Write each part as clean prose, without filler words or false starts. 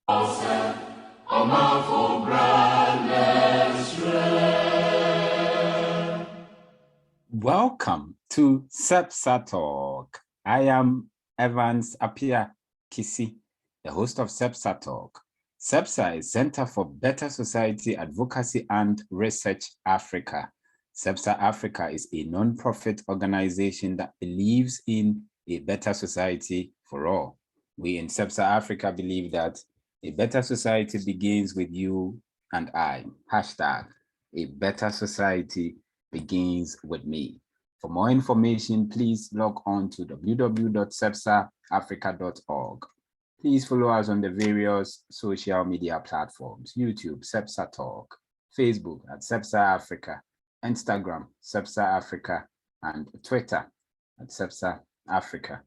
Welcome to SEPSA Talk. I am Evans Apia Kisi, the host of SEPSA Talk. SEPSA is Center for Better Society Advocacy and Research Africa. SEPSA Africa is a non-profit organization that believes in a better society for all. We in SEPSA Africa believe that a better society begins with you and I. Hashtag a better society begins with me. For more information, please log on to www.sepsaafrica.org. Please follow us on the various social media platforms: YouTube, SEPSA Talk, Facebook at SEPSA Africa, Instagram, SEPSA Africa, and Twitter at SEPSA Africa.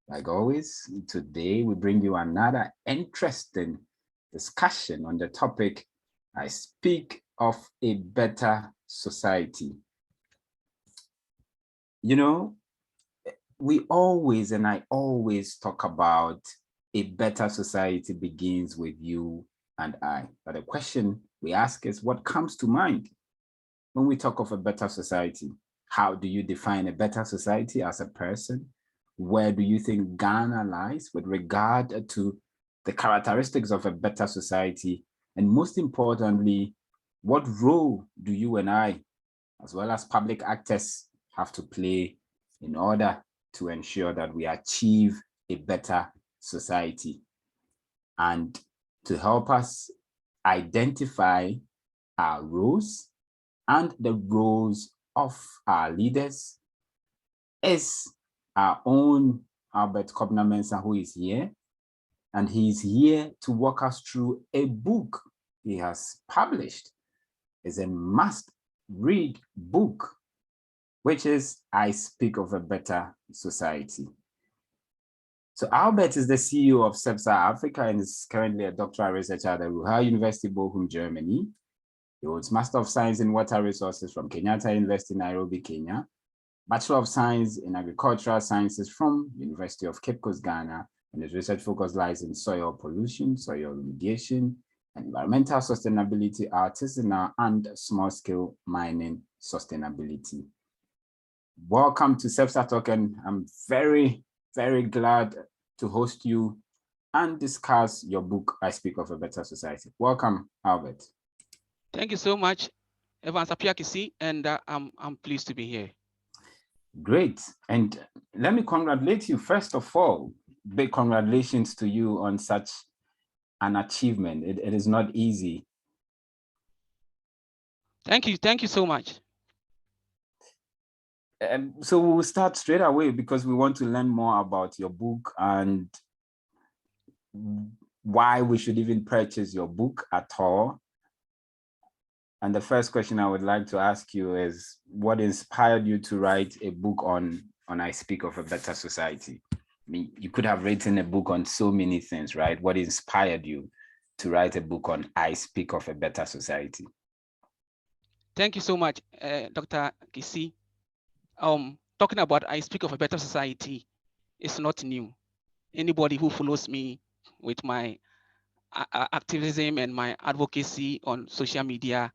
Like always, today we bring you another interesting discussion on the topic, I speak of a better society. You know, we always, and I always talk about a better society begins with you and I. But the question we ask is, what comes to mind when we talk of a better society? How do you define a better society as a person? Where do you think Ghana lies with regard to the characteristics of a better society? And most importantly, what role do you and I, as well as public actors, have to play in order to ensure that we achieve a better society? And to help us identify our roles and the roles of our leaders is our own Albert Kobna-Mensah, who is here. And he's here to walk us through a book he has published. It's a must-read book, which is I Speak of a Better Society. So Albert is the CEO of SEPSA Africa and is currently a doctoral researcher at the Ruhr University, Bochum, Germany. He holds Master of Science in Water Resources from Kenyatta University, Nairobi, Kenya. Bachelor of Science in Agricultural Sciences from University of Cape Coast, Ghana, and his research focus lies in soil pollution, soil remediation, environmental sustainability, artisanal and small-scale mining sustainability. Welcome to SEPSA Talk, and I'm very, very glad to host you and discuss your book, I Speak of a Better Society. Welcome, Albert. Thank you so much, Evans Apiakisi, and I'm pleased to be here. Great. And let me congratulate you. First of all, big congratulations to you on such an achievement. It is not easy. Thank you. Thank you so much. So we'll start straight away because we want to learn more about your book and why we should even purchase your book at all. And the first question I would like to ask you is, what inspired you to write a book on I Speak of a Better Society? I mean, you could have written a book on so many things, right? What inspired you to write a book on I Speak of a Better Society? Thank you so much, Dr. Kisi. Talking about I Speak of a Better Society is not new. Anybody who follows me with my activism and my advocacy on social media,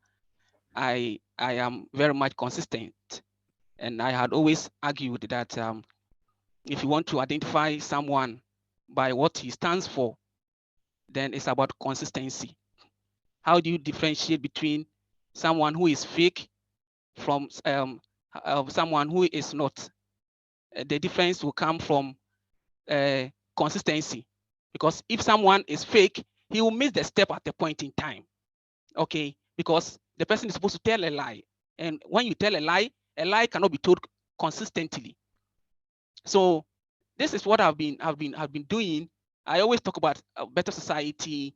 I am very much consistent. And I had always argued that if you want to identify someone by what he stands for, then it's about consistency. How do you differentiate between someone who is fake from someone who is not? The difference will come from consistency. Because if someone is fake, he will miss the step at the point in time. Okay, because the person is supposed to tell a lie. And when you tell a lie cannot be told consistently. So this is what I've been doing. I always talk about a better society.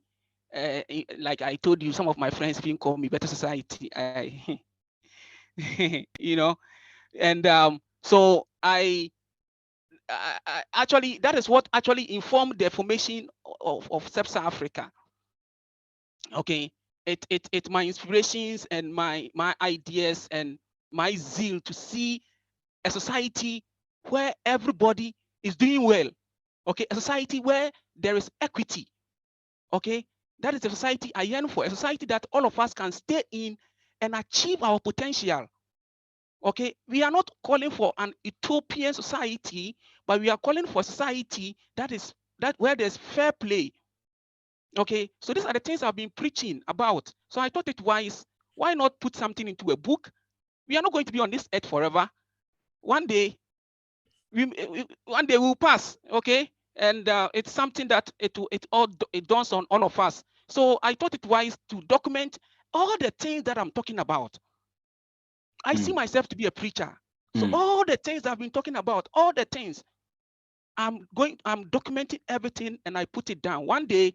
Like I told you, some of my friends even call me Better Society. You know, and so I actually, that is what actually informed the formation of SEPSA Africa. Okay, it my inspirations and my ideas and my zeal to see a society where everybody is doing well. Okay, a society where there is equity. Okay, that is the society I yearn for, a society that all of us can stay in and achieve our potential. Okay, we are not calling for an utopian society, but we are calling for a society that where there's fair play. Okay, so these are the things I've been preaching about. So I thought it wise, why not put something into a book? We are not going to be on this earth forever. One day, one day we'll pass. Okay, and it's something that it dawns on all of us. So I thought it wise to document all the things that I'm talking about. I see myself to be a preacher. So all the things I've been talking about, all the things, I'm documenting everything and I put it down. One day,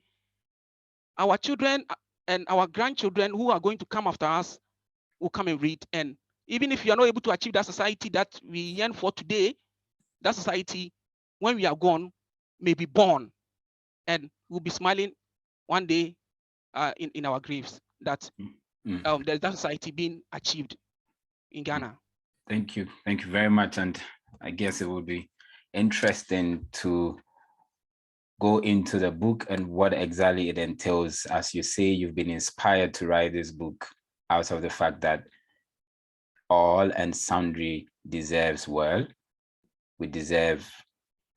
our children and our grandchildren who are going to come after us will come and read. And even if you are not able to achieve that society that we yearn for today, that society, when we are gone, may be born, and we'll be smiling one day in our graves that there's that society being achieved in Ghana. Thank you very much. And I guess it will be interesting to go into the book and what exactly it entails. As you say, you've been inspired to write this book out of the fact that all and sundry deserves well. We deserve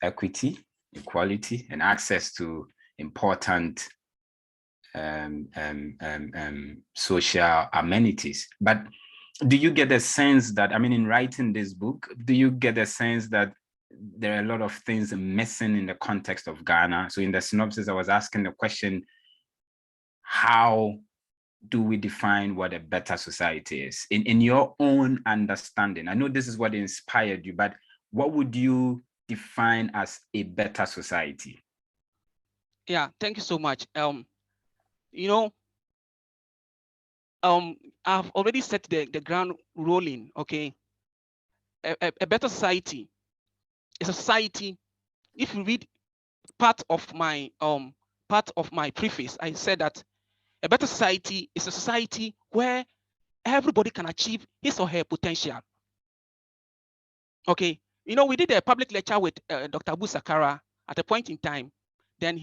equity, equality, and access to important social amenities. But do you get a sense that, I mean, in writing this book, do you get a sense that there are a lot of things missing in the context of Ghana? So in the synopsis, I was asking the question, how do we define what a better society is? In your own understanding, I know this is what inspired you, but what would you define as a better society? Yeah, thank you so much. I've already set the ground rolling. Okay, a better society is a society. If you read part of my preface, I said that a better society is a society where everybody can achieve his or her potential. Okay, we did a public lecture with Dr. Abu Sakara at a point in time. Then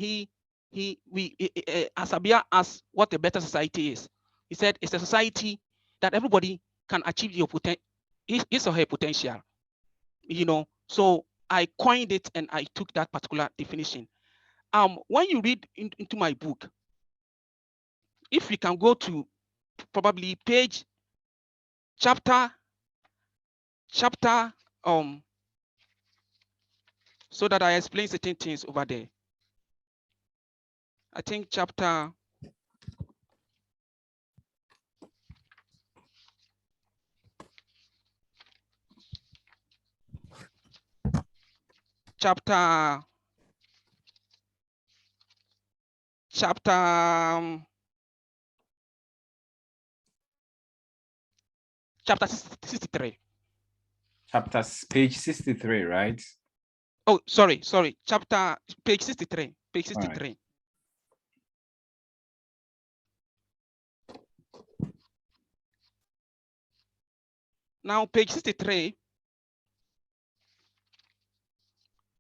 Asabia asked what a better society is. He said it's a society that everybody can achieve his or her potential. So I coined it and I took that particular definition. When you read into my book, if we can go to probably page, chapter, so that I explain certain things over there. I think chapter chapter 63. Page 63, right? Oh, sorry. Page 63. Page 63. Right. Now, page 63.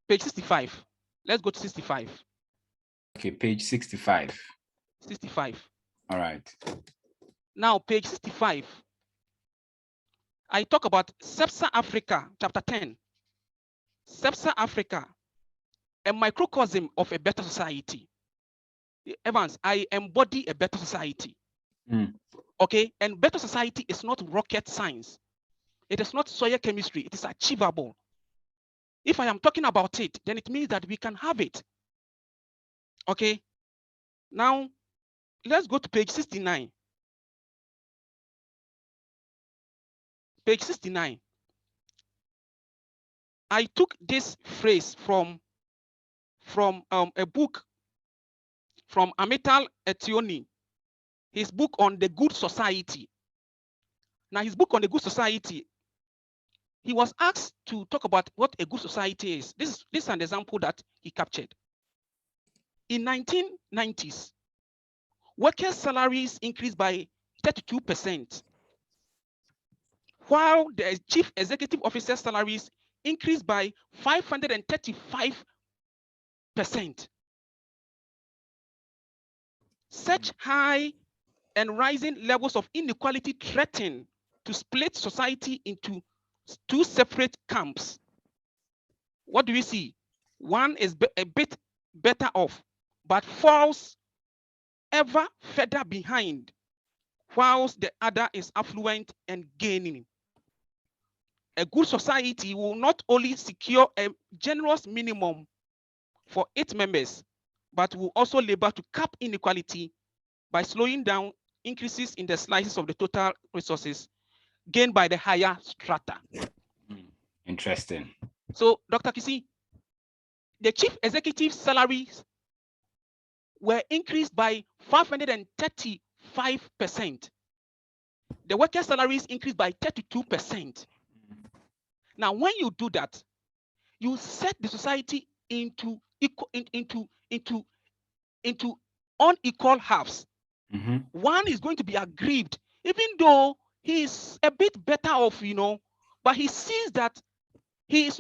Page 65. Let's go to 65. Okay, page 65. 65. All right. Now, page 65. I talk about Sub-Saharan Africa, chapter 10. Sub-Saharan Africa, a microcosm of a better society. Evans, I embody a better society. Okay, and better society is not rocket science. It is not soil chemistry. It is achievable. If I am talking about it, then it means that we can have it. Okay, now let's go to page 69. Page 69. I took this phrase from a book from Amital Etioni, his book on the good society. Now, his book on the good society, he was asked to talk about what a good society is. This is an example that he captured. In 1990s, workers' salaries increased by 32%, while the chief executive officer's salaries increased by 535%. Such high and rising levels of inequality threaten to split society into two separate camps. What do we see? One is a bit better off, but falls ever further behind, whilst the other is affluent and gaining. A good society will not only secure a generous minimum for its members, but will also labor to cap inequality by slowing down increases in the slices of the total resources gained by the higher strata. Interesting. So, Dr. Kisi, the chief executive salaries were increased by 535%. The worker salaries increased by 32%. Now, when you do that, you set the society into unequal halves. One is going to be aggrieved, even though he is a bit better off, but he sees that there's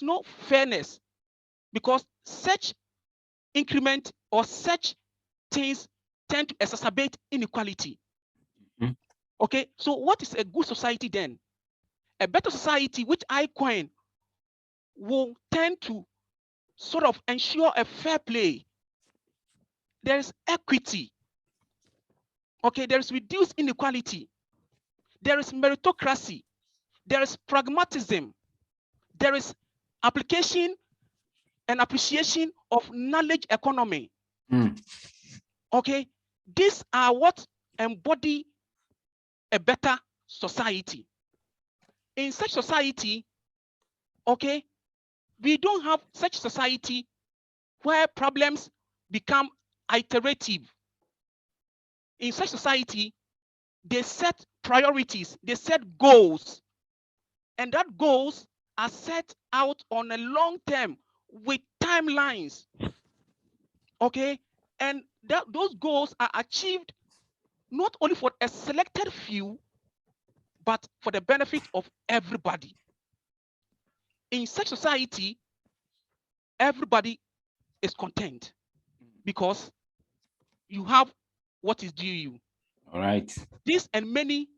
no fairness, because such increment or such things tend to exacerbate inequality. Okay, so what is a good society then? A better society, which I coin, will tend to sort of ensure a fair play. There is equity. Okay, there is reduced inequality. There is meritocracy. There is pragmatism. There is application and appreciation of knowledge economy. Okay, these are what embody a better society. In such society, okay, we don't have such society where problems become iterative. In such society, they set priorities, they set goals, and that goals are set out on a long term with timelines. Okay, and those goals are achieved not only for a selected few, but for the benefit of everybody. In such society, everybody is content because you have what is due you. All right. This and many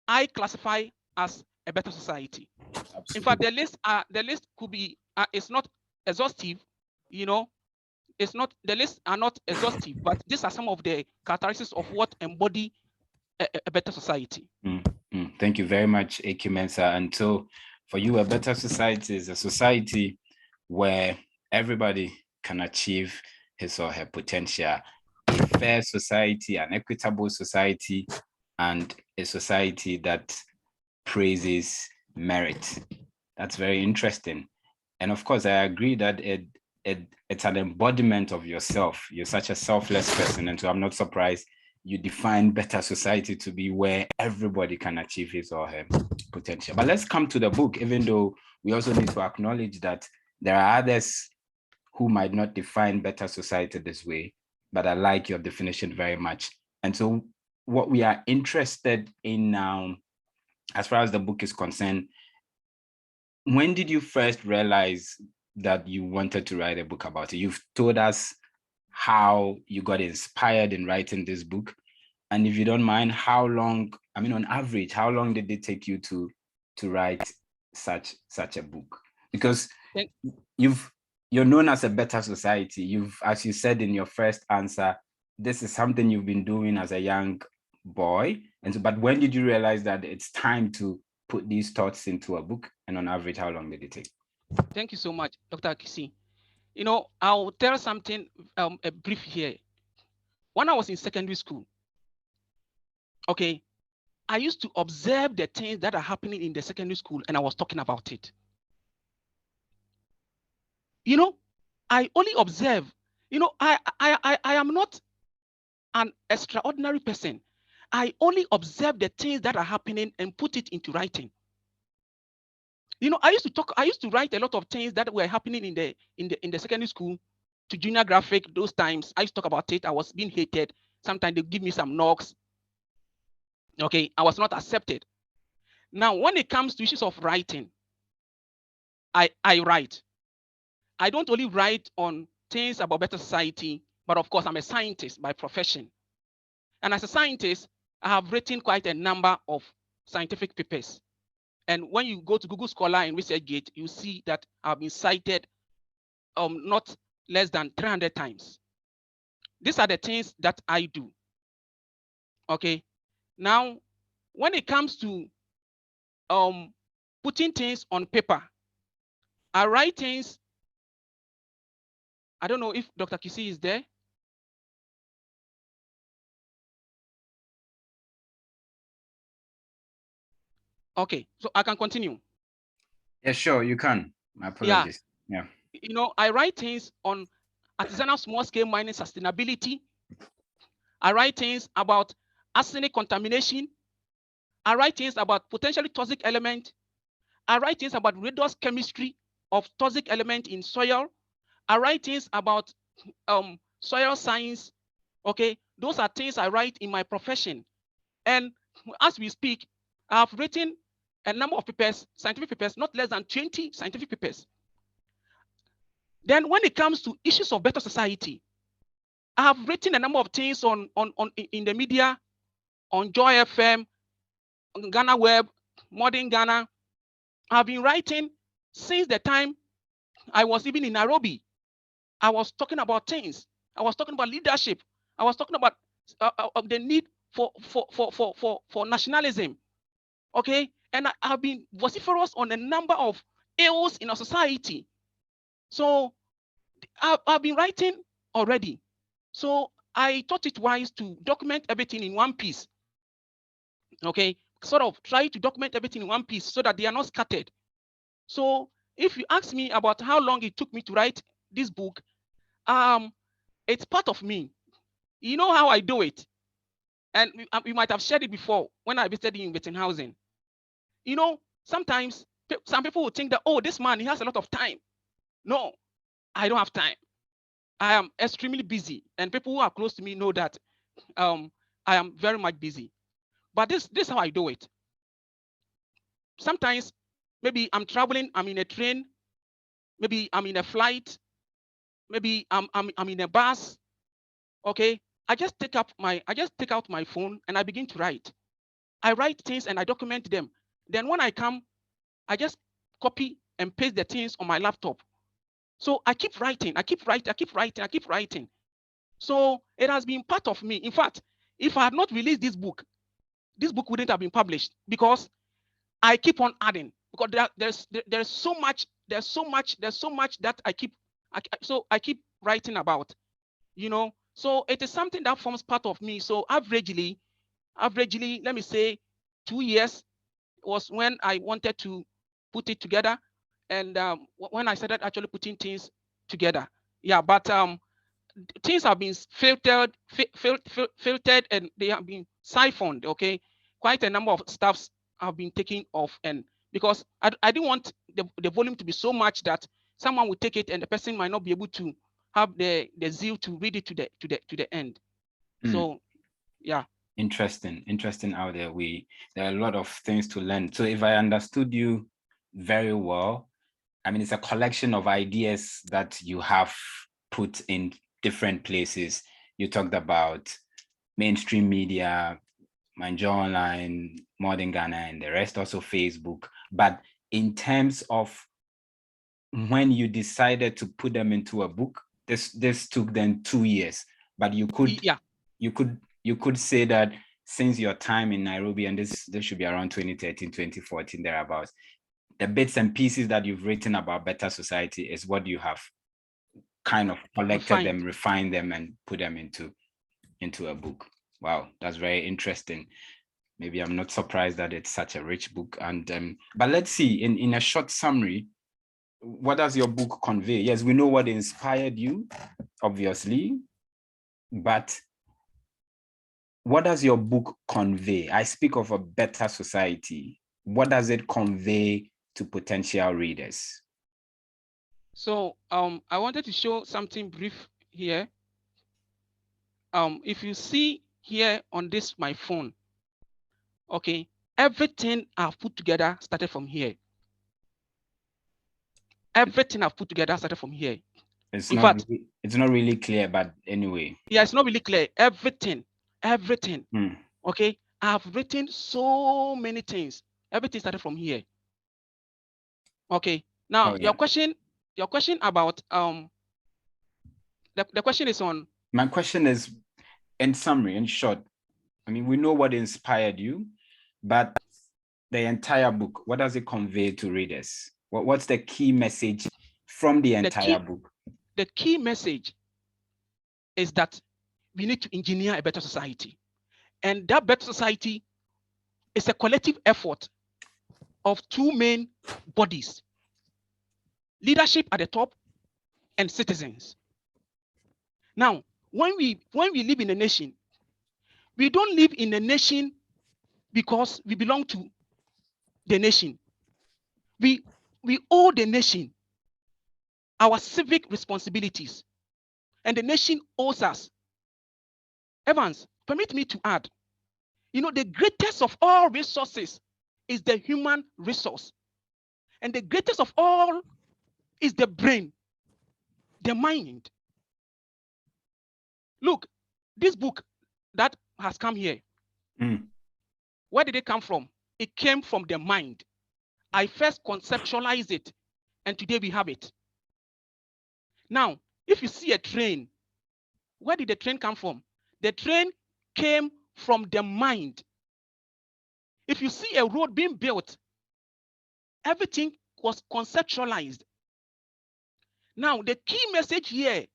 I classify as a better society. Absolutely. In fact, the list could be it's not exhaustive, it's not, the lists are not exhaustive, but these are some of the characteristics of what embody a better society. Thank you very much, Eki Mensah. And so for you, a better society is a society where everybody can achieve his or her potential. A fair society, an equitable society, and a society that praises merit. That's very interesting. And of course, I agree that it's an embodiment of yourself. You're such a selfless person. And so I'm not surprised you define better society to be where everybody can achieve his or her potential. But let's come to the book, even though we also need to acknowledge that there are others who might not define better society this way, but I like your definition very much. And so what we are interested in now, as far as the book is concerned, when did you first realize that you wanted to write a book about it? You've told us how you got inspired in writing this book. And if you don't mind, how long, on average, how long did it take you to write such a book? Because you're known as a better society. As you said in your first answer, this is something you've been doing as a young boy. And so, but when did you realize that it's time to put these thoughts into a book? And on average, how long did it take? Thank you so much, Dr. Kisi. I'll tell something, a brief here. When I was in secondary school, okay, I used to observe the things that are happening in the secondary school, and I was talking about it. I only observe. I am not an extraordinary person. I only observe the things that are happening and put it into writing. I used to write a lot of things that were happening in the secondary school to junior graphic. Those times I used to talk about it. I was being hated. Sometimes they give me some knocks. Okay, I was not accepted. Now, when it comes to issues of writing, I write. I don't only write on things about better society, But of course, I'm a scientist by profession. And as a scientist, I have written quite a number of scientific papers. And when you go to Google Scholar and ResearchGate, you see that I've been cited not less than 300 times. These are the things that I do. Okay. Now, when it comes to putting things on paper, I write things. I don't know if Dr. Kisi is there. Okay, so I can continue. Yeah, sure, you can. My apologies. Yeah. You know, I write things on artisanal small-scale mining sustainability. I write things about arsenic contamination. I write things about potentially toxic element. I write things about redox chemistry of toxic element in soil. I write things about soil science. Okay, those are things I write in my profession. And as we speak, I've written a number of papers, scientific papers, not less than 20 scientific papers. Then when it comes to issues of better society, I have written a number of things in the media, on Joy FM, on Ghana Web, Modern Ghana. I've been writing since the time I was even in Nairobi. I was talking about things. I was talking about leadership. I was talking about the need for nationalism. Okay, and I have been vociferous on a number of ills in our society. So I've been writing already. So I thought it wise to document everything in one piece. Okay, sort of try to document everything in one piece so that they are not scattered. So if you ask me about how long it took me to write this book, it's part of me. You know how I do it. And you might have shared it before when I visited in Wittenhausen. You know, sometimes some people would think that, oh, this man, he has a lot of time. No, I don't have time. I am extremely busy. And people who are close to me know that I am very much busy. But this is how I do it. Sometimes maybe I'm traveling, I'm in a train, maybe I'm in a flight, maybe I'm in a bus. Okay. I just take out my phone and I begin to write. I write things and I document them. Then when I come, I just copy and paste the things on my laptop. So I keep writing, I keep writing. So it has been part of me. In fact, if I had not released this book wouldn't have been published because I keep on adding. Because there's so much that I keep writing about, you know. So it is something that forms part of me. So averagely, let me say 2 years was when I wanted to put it together, and when I started actually putting things together. Yeah, but things have been filtered, and they have been siphoned. Okay, quite a number of stuffs have been taken off, and because I didn't want the volume to be so much that someone would take it and the person might not be able to have the zeal to read it to the end. So yeah. Interesting out there. There are a lot of things to learn. So if I understood you very well, I mean, it's a collection of ideas that you have put in different places. You talked about mainstream media, Manjo Online, Modern Ghana, and the rest, also Facebook. But in terms of when you decided to put them into a book, this took them 2 years. But you could say that since your time in Nairobi, and this should be around 2013, 2014, thereabouts, the bits and pieces that you've written about better society is what you have kind of collected them, refined them, and put them into a book. Wow, that's very interesting. Maybe I'm not surprised that it's such a rich book. And but let's see, in a short summary, what does your book convey? Yes, we know what inspired you, obviously, but what does your book convey? I speak of a better society. What does it convey to potential readers? So I wanted to show something brief here. If you see here on this my phone, okay, everything I've put together started from here. Everything I've put together started from here. It's In not fact, really, it's not really clear, but anyway. yeah, it's not really clear. Everything. Hmm. Okay, I've written so many things. Everything started from here. Okay, now Oh, yeah. your question about the question is on. My question is, in summary, in short, I mean, we know what inspired you, but the entire book, what does it convey to readers? What's the key message from the entire book? The key message is that we need to engineer a better society, and that better society is a collective effort of two main bodies: leadership at the top and citizens. Now, when we live in a nation, we don't live in a nation because we belong to the nation. We owe the nation our civic responsibilities, and the nation owes us. Evans, permit me to add, the greatest of all resources is the human resource, and the greatest of all is the brain, the mind. Look, this book that has come here, where did it come from? It came from the mind. I first conceptualized it, and today we have it. Now, if you see a train, where did the train come from? The train came from the mind. If you see a road being built, everything was conceptualized. Now, the key message here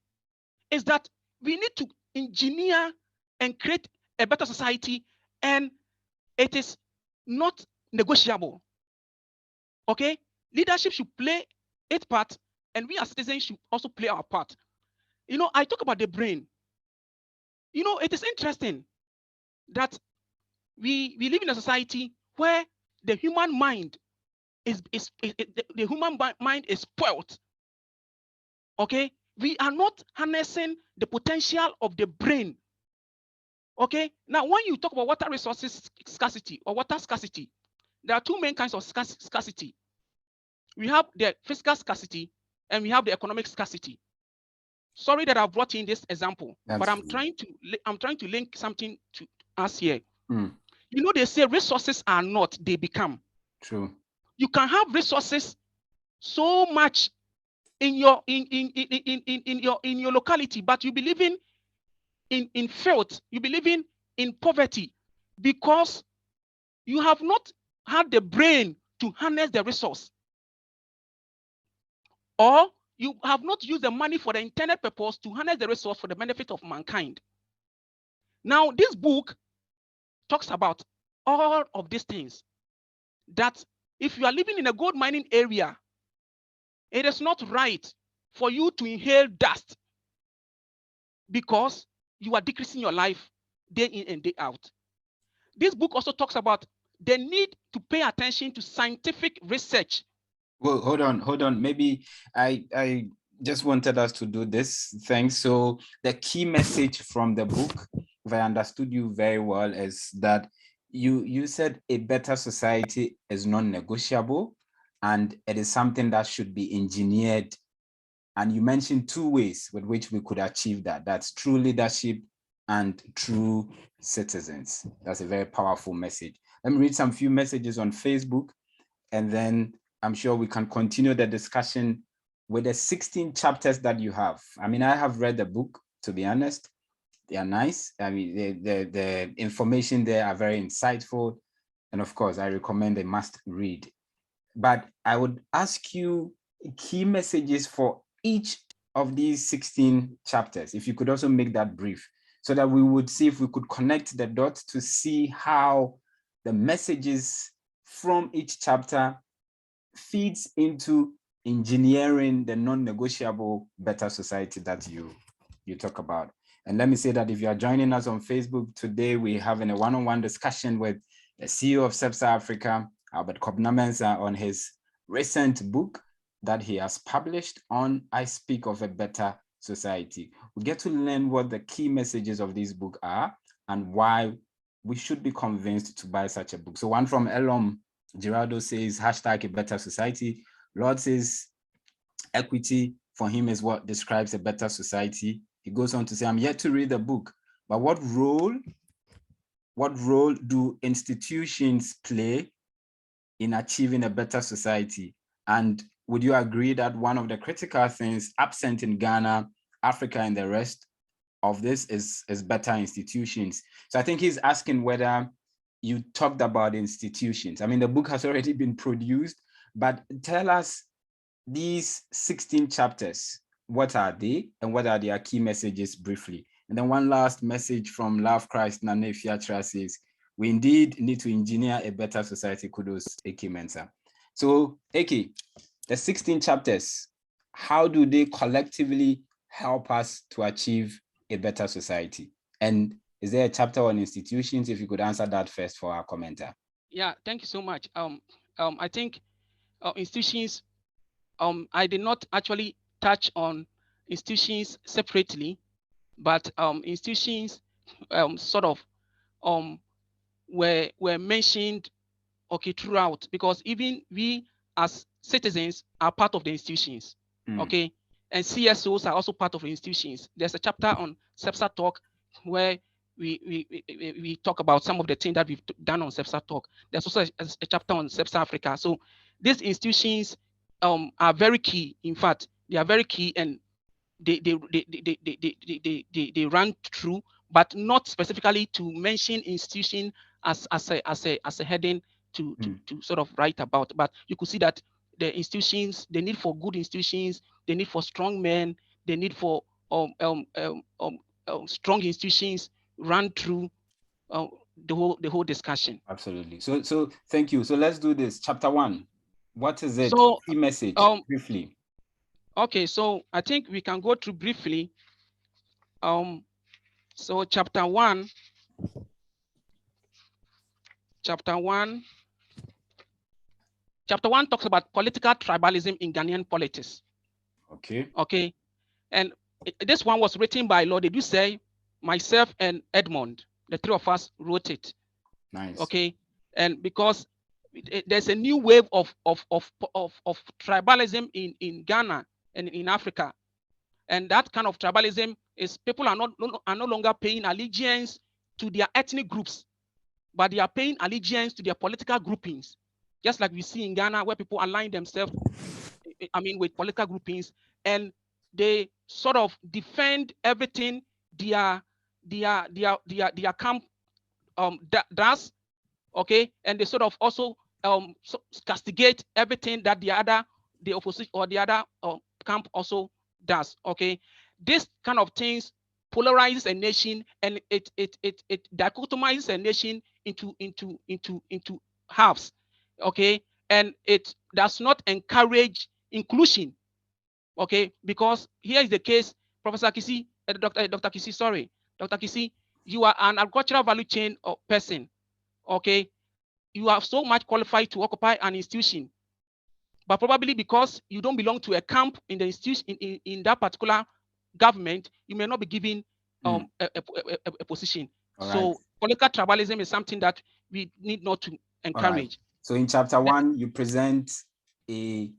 is that we need to engineer and create a better society, and it is not negotiable. Okay? Leadership should play its part, and we as citizens should also play our part. I talk about the brain. It is interesting that we live in a society where the human mind the human mind is spoiled. Okay? We are not harnessing the potential of the brain. Okay? Now, when you talk about water resources scarcity or water scarcity, there are two main kinds of scarcity. We have the physical scarcity and we have the economic scarcity. Sorry that I brought in this example, but I'm trying to link something to us here. They say resources are not, they become. True. You can have resources so much in your in your locality, but you be living in filth, you be living in poverty because you have not had the brain to harness the resource, or you have not used the money for the intended purpose to harness the resource for the benefit of mankind. Now, this book talks about all of these things, that if you are living in a gold mining area, it is not right for you to inhale dust because you are decreasing your life day in and day out. This book also talks about the need to pay attention to scientific research. Well, hold on. Maybe I just wanted us to do this thing. So the key message from the book, if I understood you very well, is that you said a better society is non-negotiable and it is something that should be engineered. And you mentioned two ways with which we could achieve that. That's true leadership and true citizens. That's a very powerful message. Let me read some few messages on Facebook, and then I'm sure we can continue the discussion with the 16 chapters that you have. I mean, I have read the book, to be honest. They are nice. I mean, the information there are very insightful. And of course, I recommend a must read. But I would ask you key messages for each of these 16 chapters, if you could also make that brief, so that we would see if we could connect the dots to see how the messages from each chapter feeds into engineering the non-negotiable better society that you talk about. And let me say that if you are joining us on Facebook today, we're having a one-on-one discussion with the CEO of SEPSA Africa, Albert Kobna-Mensah, on his recent book that he has published on I Speak of a Better Society. We get to learn what the key messages of this book are and why we should be convinced to buy such a book. So one from Elom Geraldo says, hashtag a better society. Lord says, equity for him is what describes a better society. He goes on to say, I'm yet to read the book, but what role do institutions play in achieving a better society? And would you agree that one of the critical things absent in Ghana, Africa, and the rest of this is better institutions? So I think he's asking whether you talked about institutions. I mean, the book has already been produced, but tell us these 16 chapters, what are they and what are their key messages briefly? And then one last message from Love Christ Nane Fiatra says, we indeed need to engineer a better society. Kudos, Eke Mensa. So, Eke, the 16 chapters, how do they collectively help us to achieve a better society? And is there a chapter on institutions? If you could answer that first for our commenter. Yeah, thank you so much. I think institutions, I did not actually touch on institutions separately, but institutions sort of were mentioned throughout, because even we as citizens are part of the institutions. Okay, and CSOs are also part of the institutions. There's a chapter on SEPSA Talk where we talk about some of the things that we've done on SEPSA Talk. There's also a chapter on SEPSA Africa. So these institutions are very key. In fact, they are very key, and they run through, but not specifically to mention institution as a heading to sort of write about. But you could see that the institutions, the need for good institutions, the need for strong men, the need for strong institutions run through the whole discussion. Absolutely. So thank you. So let's do this. Chapter 1. What is it? So key message briefly. Okay, so I think we can go through briefly. So chapter 1 talks about political tribalism in Ghanaian politics. Okay. And this one was written by Lord Edusei, myself, and Edmond. The three of us wrote it. Nice. Okay. And because there's a new wave of tribalism in Ghana and in Africa. And that kind of tribalism is people are no longer paying allegiance to their ethnic groups, but they are paying allegiance to their political groupings. Just like we see in Ghana, where people align themselves, with political groupings, and they sort of defend everything their camp does, okay, and they sort of also castigate everything that the opposition or the other camp also does, okay. This kind of things polarizes a nation, and it dichotomizes a nation into halves, okay, and it does not encourage inclusion, okay, because here is the case, Professor Kisi, Dr. Kisi, you are an agricultural value chain person, okay. You are so much qualified to occupy an institution, but probably because you don't belong to a camp in the institution, in that particular government, you may not be given a position. So political tribalism is something that we need not to encourage. So in chapter 1, you present a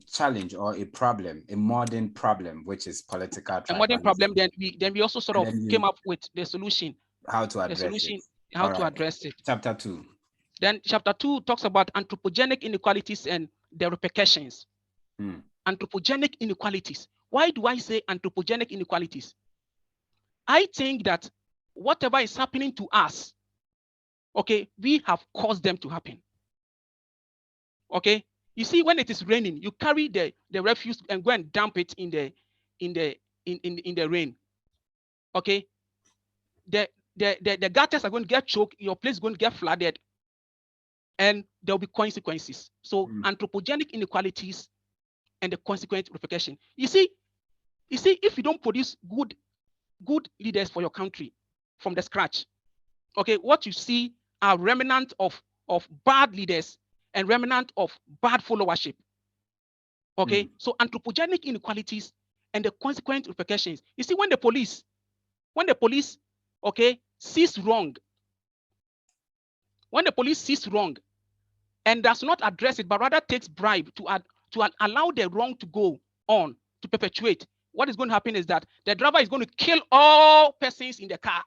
challenge or a problem, a modern problem, which is political tribalism. A modern problem. Then we also sort of came up with the solution. How to address it. How to address it. Chapter 2. Then chapter 2 talks about anthropogenic inequalities and their repercussions. Anthropogenic inequalities. Why do I say anthropogenic inequalities? I think that whatever is happening to us, okay, we have caused them to happen. Okay, you see, when it is raining, you carry the refuse and go and dump it in the rain. Okay, the gutters are going to get choked, your place is going to get flooded, and there'll be consequences. So anthropogenic inequalities and the consequent repercussion. You see, if you don't produce good leaders for your country from the scratch, okay, what you see are remnant of bad leaders and remnant of bad followership. Okay, so anthropogenic inequalities and the consequent repercussions. You see, when the police, okay, sees wrong, and does not address it, but rather takes bribe to allow the wrong to go on, to perpetuate, what is going to happen is that the driver is going to kill all persons in the car.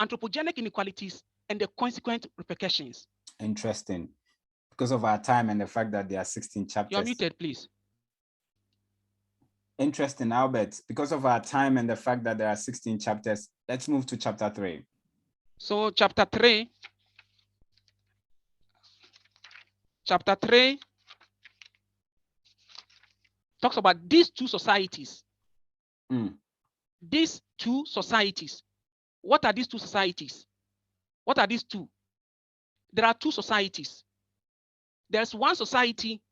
Anthropogenic inequalities and the consequent repercussions. Interesting. Because of our time and the fact that there are 16 chapters. You're muted, please. Interesting, Albert. Because of our time and the fact that there are 16 chapters, let's move to chapter 3. So chapter 3 talks about these two societies. These two societies. What are these two societies? What are these two? There are two societies. There's one society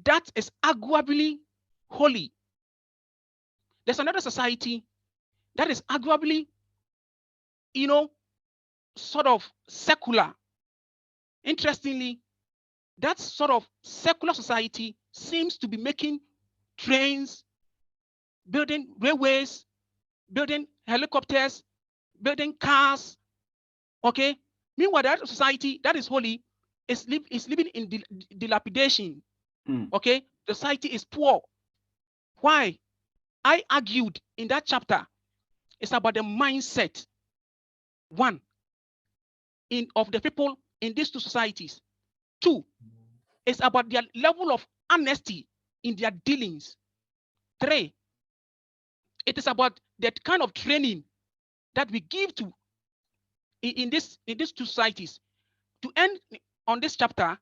that is arguably holy. There's another society that is arguably, sort of secular. Interestingly, that sort of secular society seems to be making trains, building railways, building helicopters, building cars. Okay. Meanwhile, that society that is holy is living in dilapidation. Okay. The society is poor. Why? I argued in that chapter, it's about the mindset. One, of the people in these two societies. Two, it's about their level of honesty in their dealings. Three, it is about that kind of training that we give to in these two societies. To end on this chapter,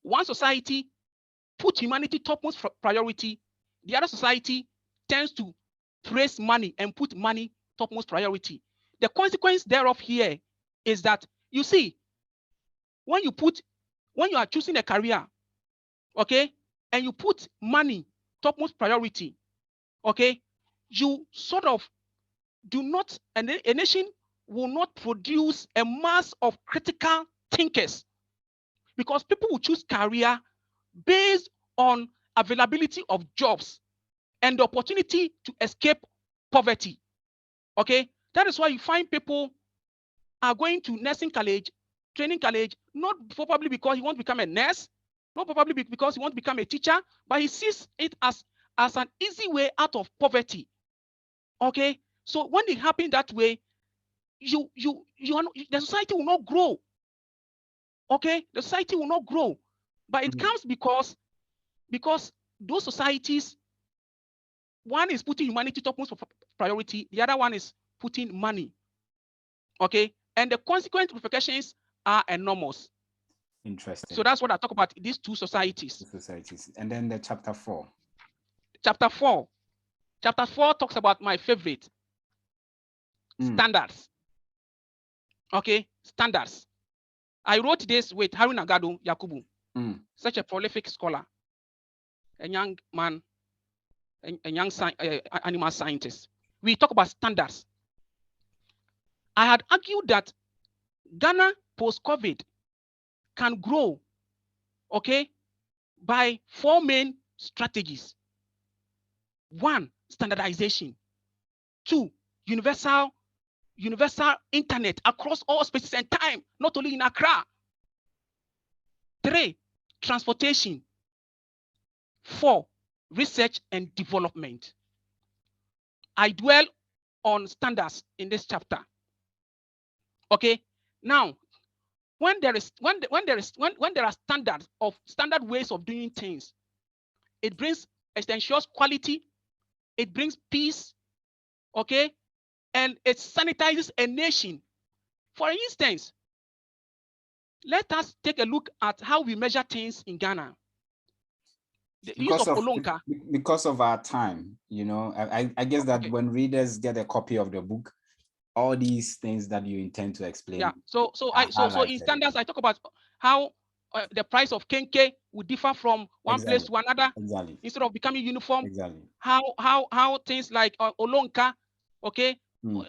one society put humanity topmost priority. The other society tends to praise money and put money topmost priority. The consequence thereof here is that, you see, when you are choosing a career, okay, and you put money topmost priority, okay, you sort of do not, a nation will not produce a mass of critical thinkers, because people will choose career based on availability of jobs and the opportunity to escape poverty. Okay, that is why you find people are going to nursing college, training college, not probably because he wants to become a nurse, not probably because he wants to become a teacher, but he sees it as an easy way out of poverty. Okay, so when it happens that way, the society will not grow. Okay, the society will not grow, but it comes because those societies, one is putting humanity topmost priority, the other one is putting money. Okay, and the consequent repercussions are enormous. Interesting. So that's what I talk about, these two societies. And then the chapter 4. Chapter 4 talks about my favorite, standards. Okay, standards. I wrote this with Harun Agado Yakubu, such a prolific scholar, a young man, a young animal scientist. We talk about standards. I had argued that Ghana post-COVID can grow, okay, by 4 main strategies. 1, standardization. 2, universal internet across all spaces and time, not only in Accra. 3, transportation. 4, research and development. I dwell on standards in this chapter. Okay, now when there are standard ways of doing things, it ensures quality, it brings peace, okay, and it sanitizes a nation. For instance, let us take a look at how we measure things in Ghana. The use of Olonka. Because of our time, I guess that when readers get a copy of the book, all these things that you intend to explain. Yeah. So in standards, I talk about how the price of kenke would differ from one place to another, instead of becoming uniform. How things like Olonka, okay,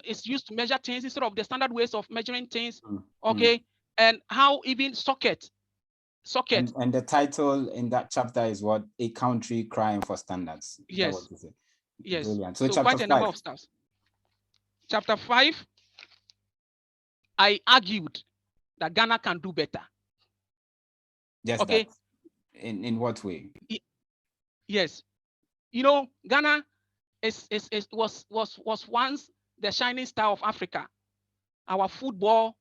is used to measure things instead of the standard ways of measuring things. Okay, and how even socket. And the title in that chapter is what? A Country Crying for Standards. Yes. Yes. Brilliant. So quite a number of stuff. Chapter 5, I argued that Ghana can do better. Yes. Okay. In what way? Yes. You know, Ghana was once the shining star of Africa. Our football,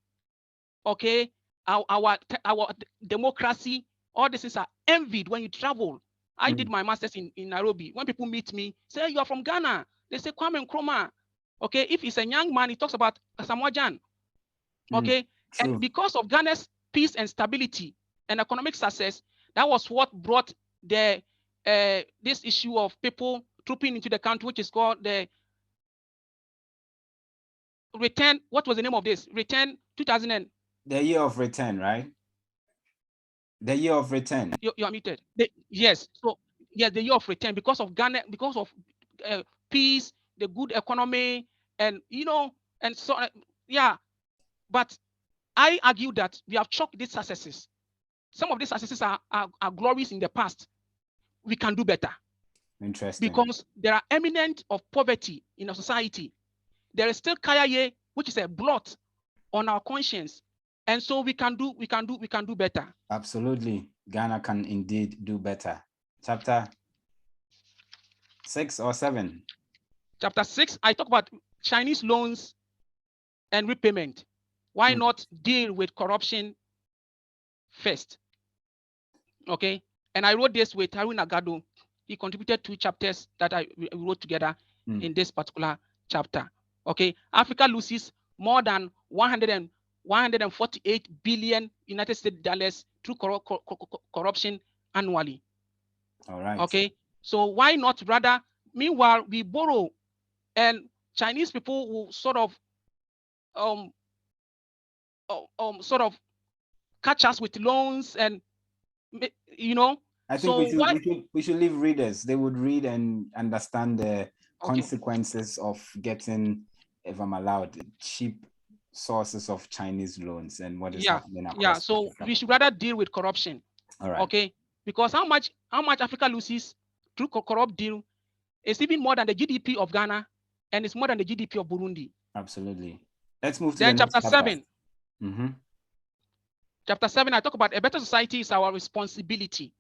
okay, our democracy, all these things are envied when you travel. I did my master's in Nairobi. When people meet me, say, you are from Ghana. They say, Kwame Nkrumah. Okay, if he's a young man, he talks about Samoa Jan. Okay, and because of Ghana's peace and stability and economic success, that was what brought the this issue of people trooping into the country, which is called the return. What was the name of this? Return 2000 and the year of return, right? The year of return. You are muted. Yes. So yeah, the year of return because of Ghana, because of peace, the good economy, and you know, and so yeah. But I argue that we have chalked these successes. Some of these successes are glories in the past. We can do better. Interesting. Because there are eminent of poverty in our society. There is still Kayaye, which is a blot on our conscience. And so we can do better. Absolutely. Ghana can indeed do better. Chapter 6 or 7? Chapter 6, I talk about Chinese loans and repayment. Why not deal with corruption first? Okay. And I wrote this with Harun Agado. He contributed 2 chapters that we wrote together in this particular chapter. Okay. Africa loses more than 148 billion United States dollars through corruption annually. All right. Okay. So why not rather, meanwhile, we borrow and Chinese people will sort of catch us with loans and, you know. I think we should leave readers. They would read and understand the consequences of getting, if I'm allowed, cheap sources of Chinese loans and what is happening across. Yeah, so Africa. We should rather deal with corruption. All right. Okay, because how much Africa loses through corrupt deal is even more than the GDP of Ghana, and it's more than the GDP of Burundi. Absolutely. Let's move to then the next chapter 7. Mm-hmm. Chapter 7, I talk about a better society is our responsibility.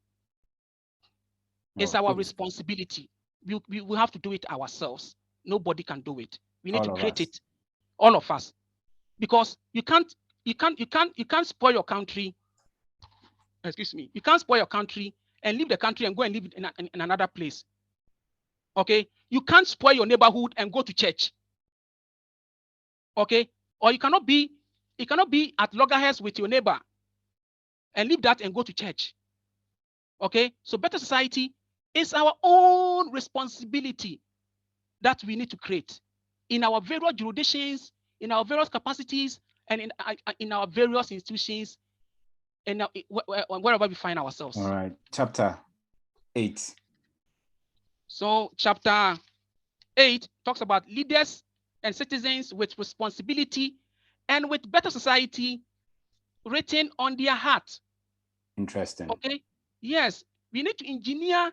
It's our responsibility. We have to do it ourselves. Nobody can do it. We need to create it, all of us, because you can't spoil your country. Excuse me. You can't spoil your country and leave the country and go and live in another place. Okay, you can't spoil your neighborhood and go to church. Okay, or you cannot be at loggerheads with your neighbor and leave that and go to church. Okay, so better society is our own responsibility that we need to create in our various jurisdictions, in our various capacities, and in our various institutions, and wherever we find ourselves. All right, chapter 8. So chapter 8 talks about leaders and citizens with responsibility and with better society written on their heart. Interesting. Okay. Yes, we need to engineer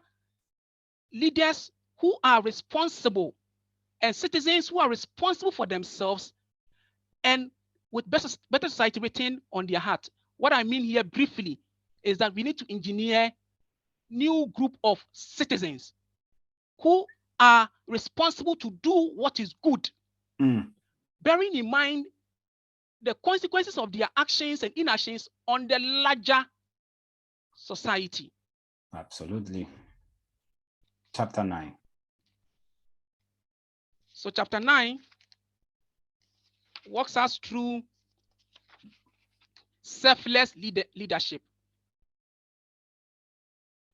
leaders who are responsible and citizens who are responsible for themselves and with better society written on their heart. What I mean here briefly is that we need to engineer new group of citizens who are responsible to do what is good, bearing in mind the consequences of their actions and inactions on the larger society. Absolutely. Chapter 9. So chapter 9 walks us through selfless leadership.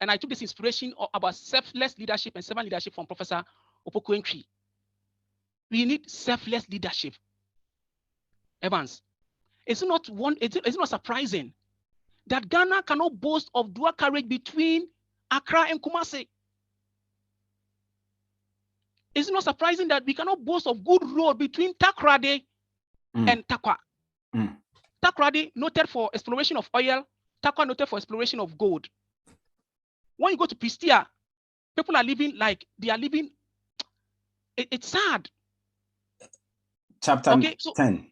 And I took this inspiration about selfless leadership and servant leadership from Professor Opoku-Ntwi. We need selfless leadership. Evans, it's not surprising that Ghana cannot boast of dual carriage between Accra and Kumasi. It's not surprising that we cannot boast of good road between Takoradi and Takwa. Takoradi noted for exploration of oil, Takwa noted for exploration of gold. When you go to Pristia, people are living like they are living. It's sad. Chapter 10.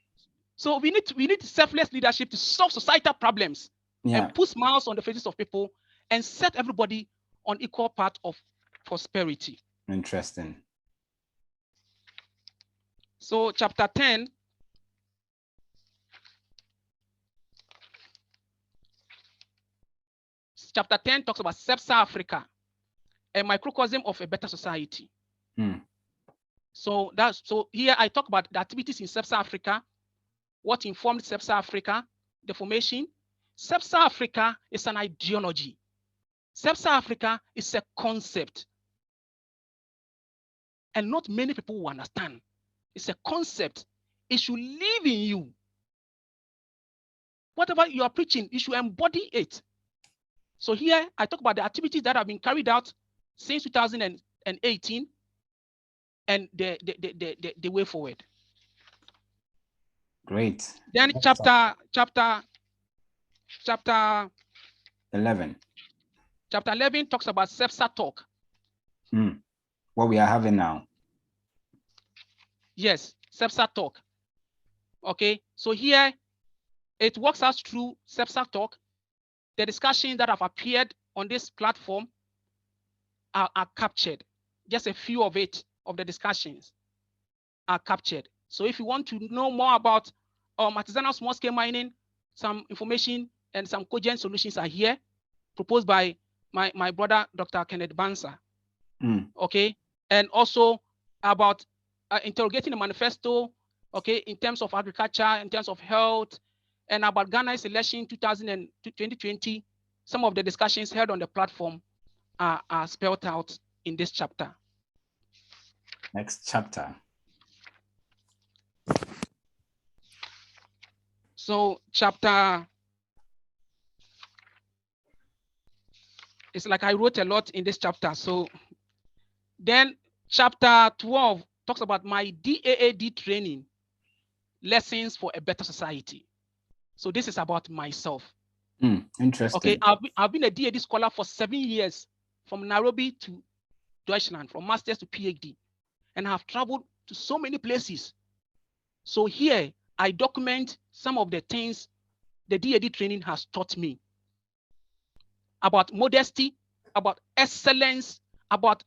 So we need selfless leadership to solve societal problems and put smiles on the faces of people and set everybody on equal path of prosperity. Interesting. So chapter 10 talks about Sub-Saharan a microcosm of a better society. So here I talk about the activities in Sub-Saharan, what informed Sub-Saharan, the formation. Sub-Saharan is an ideology. Sub-Saharan is a concept. And not many people will understand. It's a concept. It should live in you. Whatever you are preaching, you should embody it. So here I talk about the activities that have been carried out since 2018 and the way forward. Great. Then chapter 11. Chapter 11 talks about SEPSA talk. What we are having now. Yes, SEPSA talk. Okay, so here it walks us through SEPSA talk. The discussions that have appeared on this platform are captured. Just a few of the discussions are captured. So if you want to know more about artisanal small-scale mining, some information and some cogent solutions are here, proposed by my brother, Dr. Kenneth Bansa. Okay, and also about interrogating the manifesto, okay, in terms of agriculture, in terms of health, and about Ghana's election 2020. Some of the discussions held on the platform are spelled out in this chapter. Next chapter. So chapter, it's like I wrote a lot in this chapter. So then chapter 12 talks about my DAAD training, lessons for a better society. So this is about myself. Interesting. Okay, I've been a DAD scholar for 7 years, from Nairobi to Deutschland, from master's to PhD, and have traveled to so many places. So here I document some of the things the DAD training has taught me about modesty, about excellence, about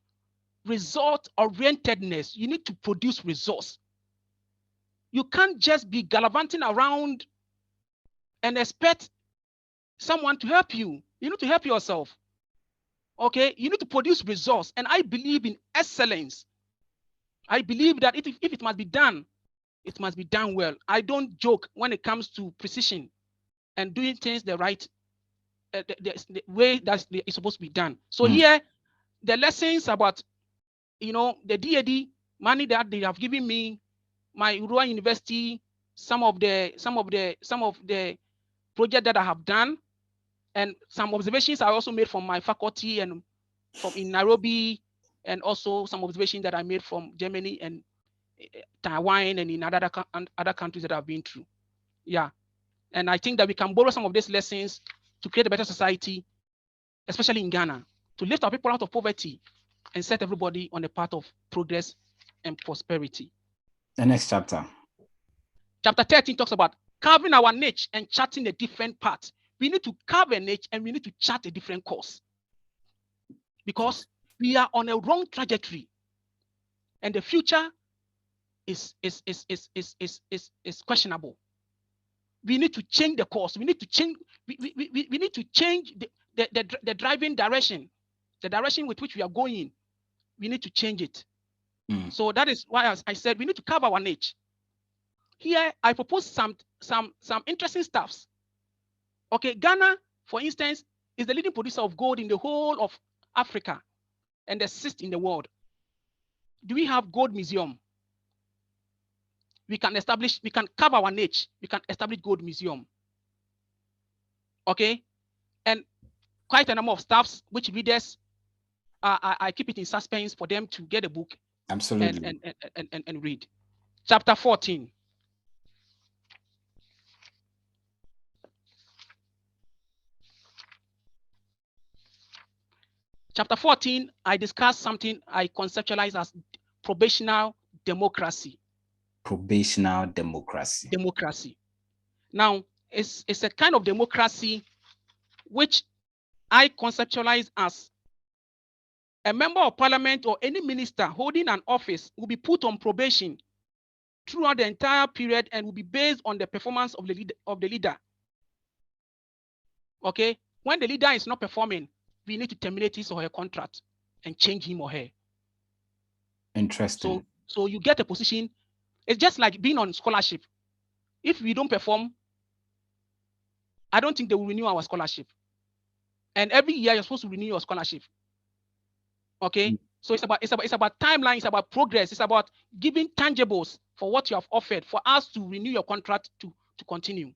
result-orientedness. You need to produce results. You can't just be gallivanting around and expect someone to help you. You need to help yourself. Okay, you need to produce results. And I believe in excellence. I believe that if it must be done, it must be done well. I don't joke when it comes to precision and doing things the right the way that it's supposed to be done. So here, the lessons about, the DAD money that they have given me, my rural university, some of the project that I have done, and some observations I also made from my faculty and from in Nairobi, and also some observations that I made from Germany and Taiwan and in other countries that I've been through. Yeah, and I think that we can borrow some of these lessons to create a better society, especially in Ghana, to lift our people out of poverty and set everybody on the path of progress and prosperity. The next chapter. Chapter 13 talks about carving our niche and charting a different path. We need to carve a niche and we need to chart a different course, because we are on a wrong trajectory and the future is questionable. We need to change the course. We need to change. We need to change the driving direction, the direction with which we are going. We need to change it. So that is why I said we need to carve our niche. Here I propose some interesting stuffs. Okay, Ghana, for instance, is the leading producer of gold in the whole of Africa and the 6th in the world. Do we have gold museum? We can carve our niche. We can establish gold museum. Okay, and quite a number of stuffs which readers, I keep it in suspense for them to get a book. Absolutely. And read. Chapter 14. Chapter 14, I discuss something I conceptualize as probational democracy. Probational democracy. Democracy. Now, it's a kind of democracy which I conceptualize as a member of parliament or any minister holding an office will be put on probation throughout the entire period and will be based on the performance of the leader. Okay, when the leader is not performing, we need to terminate his or her contract and change him or her. Interesting. So you get a position. It's just like being on scholarship. If we don't perform, I don't think they will renew our scholarship. And every year you're supposed to renew your scholarship. Okay, so it's about timeline, it's about progress, it's about giving tangibles for what you have offered for us to renew your contract to continue.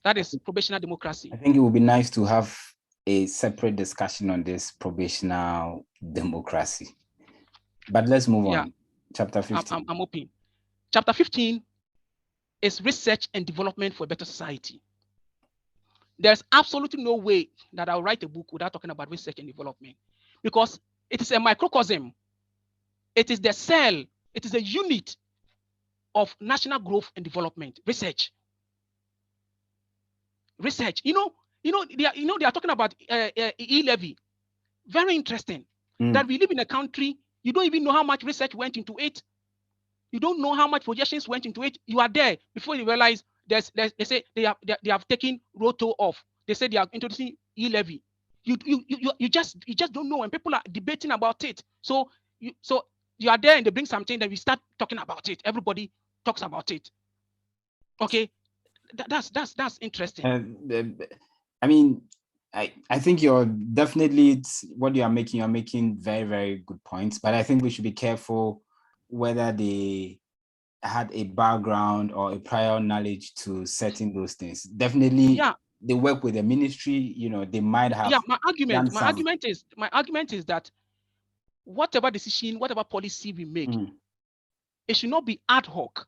That is probational democracy. I think it would be nice to have a separate discussion on this probational democracy. But let's move on. Chapter 15. I'm open. Chapter 15 is research and development for a better society. There's absolutely no way that I'll write a book without talking about research and development, because it is a microcosm. It is the cell. It is a unit of national growth and development. Research. You know, they are talking about e-levy. Very interesting. That we live in a country, you don't even know how much research went into it. You don't know how much projections went into it. You are there before you realize they say they have taken Roto off. They say they are introducing e-levy. You just don't know, and people are debating about it. So you are there and they bring something, then we start talking about it. Everybody talks about it. Okay, that's interesting. I mean, I think you're definitely, what you're making very, very good points, but I think we should be careful whether they had a background or a prior knowledge to setting those things. Definitely, they work with the ministry, they might have. My argument is that whatever decision, whatever policy we make, it should not be ad hoc.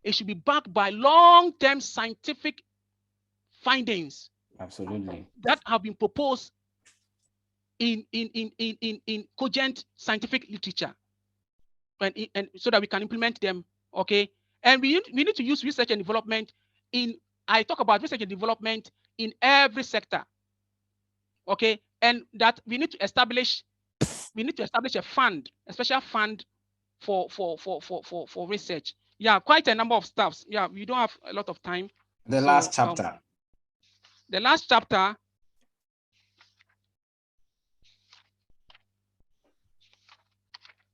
It should be backed by long-term scientific findings. Absolutely. That have been proposed in cogent scientific literature, and so that we can implement them. Okay, and we need to use research and development I talk about research and development in every sector. Okay, and that we need to establish a fund, a special fund for research. Yeah, quite a number of stuffs. Yeah, we don't have a lot of time. The last chapter. The last chapter.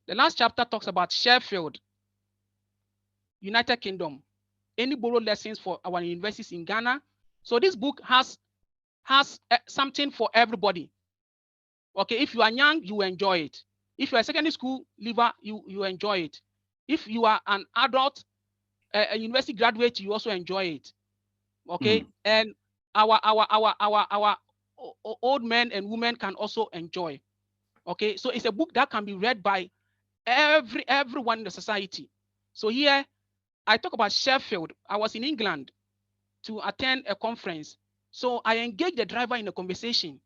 The last chapter talks about Sheffield, United Kingdom. Any borrowed lessons for our universities in Ghana. So this book has something for everybody. Okay, if you are young, you enjoy it. If you are a secondary school leaver, you enjoy it. If you are an adult, a university graduate, you also enjoy it. Okay, and our old men and women can also enjoy. Okay, so it's a book that can be read by everyone in the society. So here I talk about Sheffield. I was in England to attend a conference. So I engaged the driver in a conversation.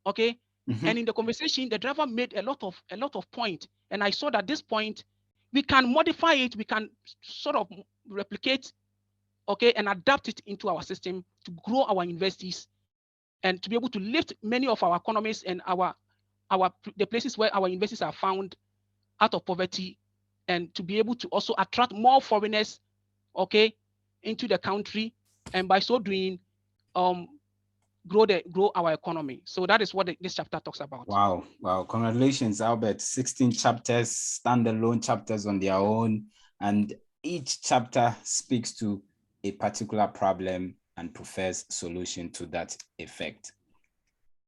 Okay. And in the conversation, the driver made a lot of points. And I saw that this point, we can modify it, we can sort of replicate, okay, and adapt it into our system to grow our universities and to be able to lift many of our economies and the places where our universities are found out of poverty, and to be able to also attract more foreigners, okay, into the country, and by so doing, grow our economy. So that is what this chapter talks about. Wow. Congratulations, Albert. 16 chapters, standalone chapters on their own, and each chapter speaks to a particular problem and prefers solution to that effect.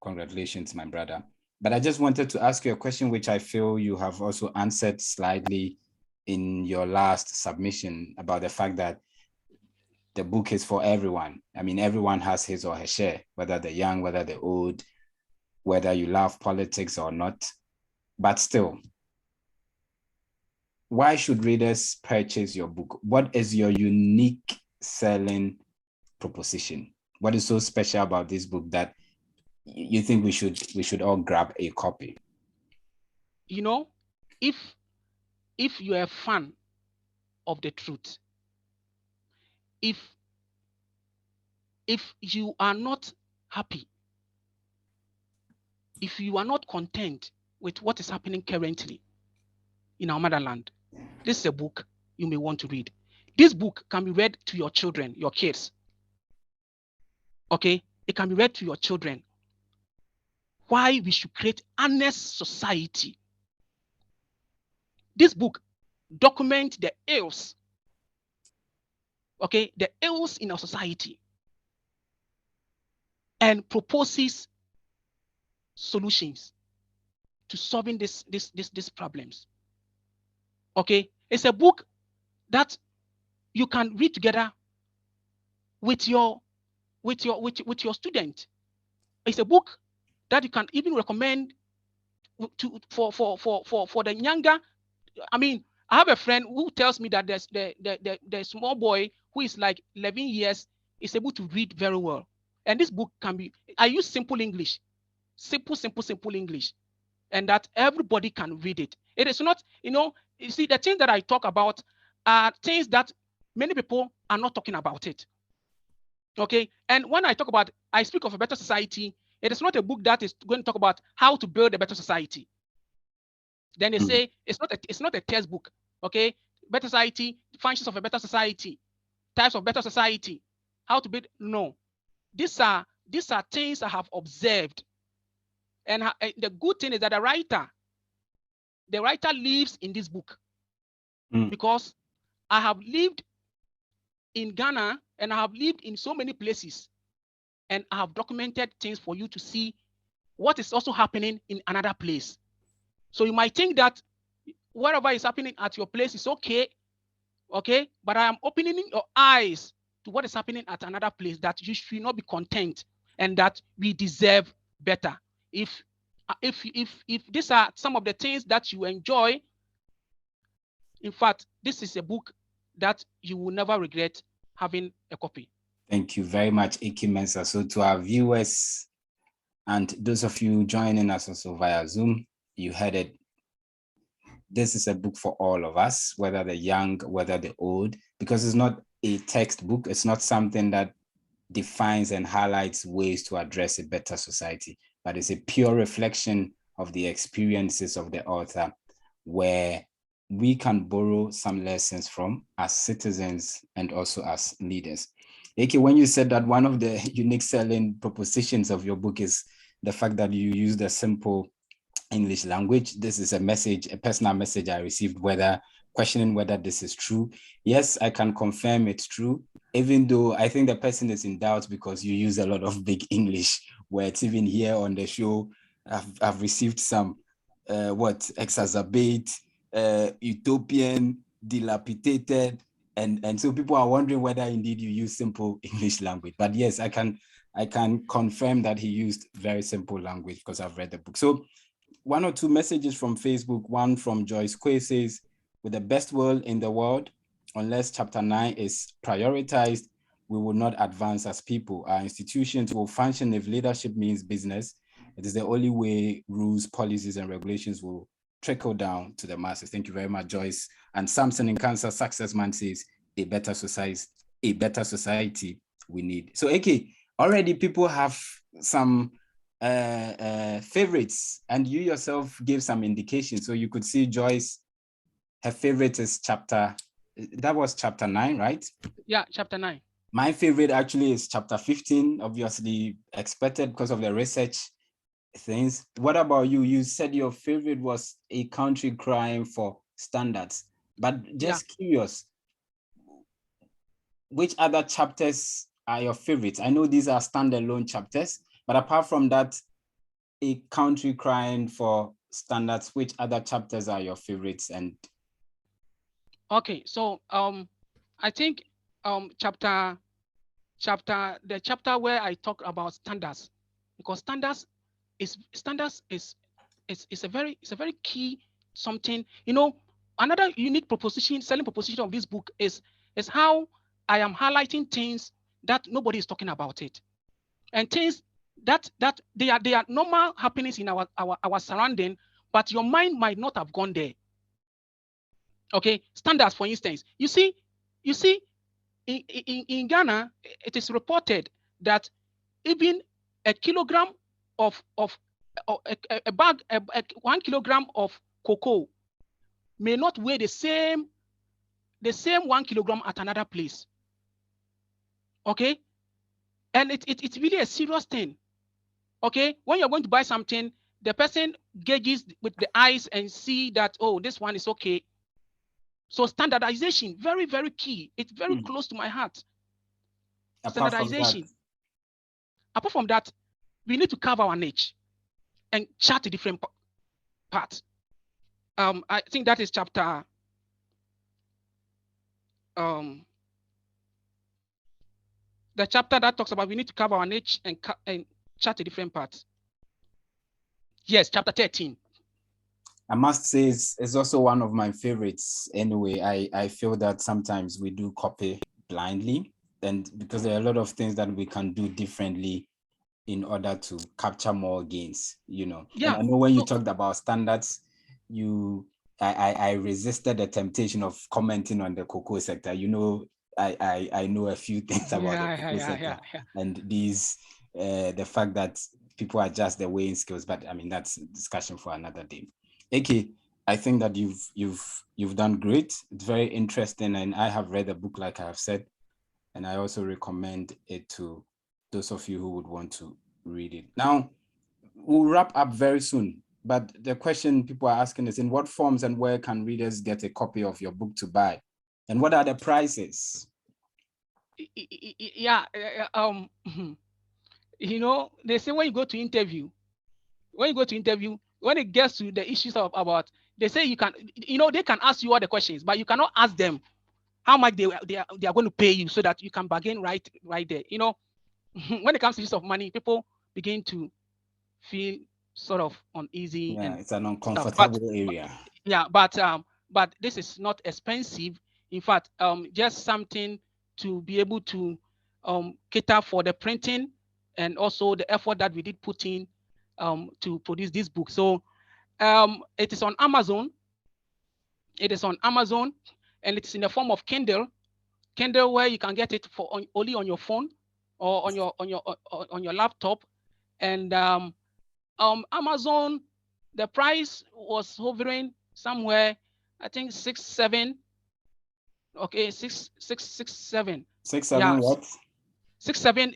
Congratulations, my brother. But I just wanted to ask you a question, which I feel you have also answered slightly in your last submission, about the fact that the book is for everyone. I mean, everyone has his or her share, whether they're young, whether they're old, whether you love politics or not. But still, why should readers purchase your book? What is your unique selling proposition? What is so special about this book that you think we should all grab a copy? You know, if you're a fan of the truth, if you are not happy, if you are not content with what is happening currently in our motherland, this is a book you may want to read. This book can be read to your children, your kids. Okay, it can be read to your children. Why we should create honest society. This book documents the ills, okay, the ills in our society, and proposes solutions to solving these problems. Okay, it's a book that you can read together with your student. It's a book that you can even recommend to for the younger. I mean, I have a friend who tells me that there's the small boy who is like 11 years is able to read very well. And this book can be, I use simple English, simple English, and that everybody can read it. It is not, you see, the things that I talk about are things that many people are not talking about it. Okay, and when I speak of a better society, it is not a book that is going to talk about how to build a better society. Then they say it's not a textbook. Okay, better society, functions of a better society, types of better society, how to build. No, these are things I have observed, and the good thing is that the writer lives in this book, because I have lived in Ghana and I have lived in so many places, and I have documented things for you to see what is also happening in another place. So you might think that whatever is happening at your place is okay, but I am opening your eyes to what is happening at another place, that you should not be content and that we deserve better. If these are some of the things that you enjoy, in fact, this is a book that you will never regret having a copy. Thank you very much, Iki Mensah. So to our viewers and those of you joining us also via Zoom, you heard it. This is a book for all of us, whether the young, whether the old, because it's not a textbook. It's not something that defines and highlights ways to address a better society, but it's a pure reflection of the experiences of the author, where we can borrow some lessons from as citizens and also as leaders. Eke, when you said that one of the unique selling propositions of your book is the fact that you use the simple English language, this is a personal message I received, questioning whether this is true. Yes, I can confirm it's true, even though I think the person is in doubt because you use a lot of big English words. Even here on the show, I've received some exacerbate, utopian, dilapidated, and so people are wondering whether indeed you use simple English language. But yes, I can confirm that he used very simple language because I've read the book. So one or two messages from Facebook. One from Joyce Quay says, with the best will in the world, unless chapter 9 is prioritized, we will not advance as people. Our institutions will function if leadership means business. It is the only way rules, policies, and regulations will trickle down to the masses. Thank you very much, Joyce. And Samson in Kansas Success Man says, a better society we need. So, AK, already people have some favorites, and you yourself gave some indication. So you could see Joyce, her favorite is chapter 9, right? Yeah, chapter 9. My favorite actually is chapter 15, obviously expected because of the research things. What about you? You said your favorite was A Country Crying for Standards, but just curious, which other chapters are your favorites? I know these are standalone chapters, but apart from that, A Country Crying for Standards, which other chapters are your favorites? And okay, so I think the chapter where I talk about standards, because standards is a very key something. Another unique selling proposition of this book is how I am highlighting things that nobody is talking about it, and things that they are normal happenings in our surrounding, but your mind might not have gone there. Okay, standards, for instance, you see in Ghana, it is reported that even a kilogram of a bag, 1 kilogram of cocoa may not weigh the same 1 kilogram at another place. Okay, and it's really a serious thing. Okay, when you're going to buy something, the person gauges with the eyes and see that, oh, this one is okay. So standardization, very, very key. It's very close to my heart. Standardization. Apart from that, we need to carve our niche and chart a different parts. I think that is chapter the chapter that talks about we need to carve our niche and chart a different parts. Yes, chapter 13. I must say it's also one of my favorites. Anyway, I feel that sometimes we do copy blindly, and because there are a lot of things that we can do differently in order to capture more gains, you know. Yeah. And I know when you talked about standards, I resisted the temptation of commenting on the cocoa sector. You know, I know a few things about the cocoa sector and these the fact that people adjust their weighing skills, but I mean that's a discussion for another day. Okay, I think that you've done great. It's very interesting, and I have read the book, like I have said, and I also recommend it to those of you who would want to read it. Now, we'll wrap up very soon, but the question people are asking is, in what forms and where can readers get a copy of your book to buy? And what are the prices? Yeah, you know, they say when you go to interview, when it gets to the issues of about, they say you can, you know, they can ask you all the questions, but you cannot ask them how much they are going to pay you so that you can bargain right there. You know, when it comes to use of money, people begin to feel sort of uneasy. Yeah, and it's an uncomfortable area. Yeah, but this is not expensive. In fact, just something to be able to cater for the printing and also the effort that we did put in to produce this book. So it is on Amazon. It is on Amazon, and it's in the form of Kindle, where you can get it for only on your phone or on your laptop. And Amazon, the price was hovering somewhere, I think 6-7. Okay, 6-7. 6-7 Yeah, what? 6-7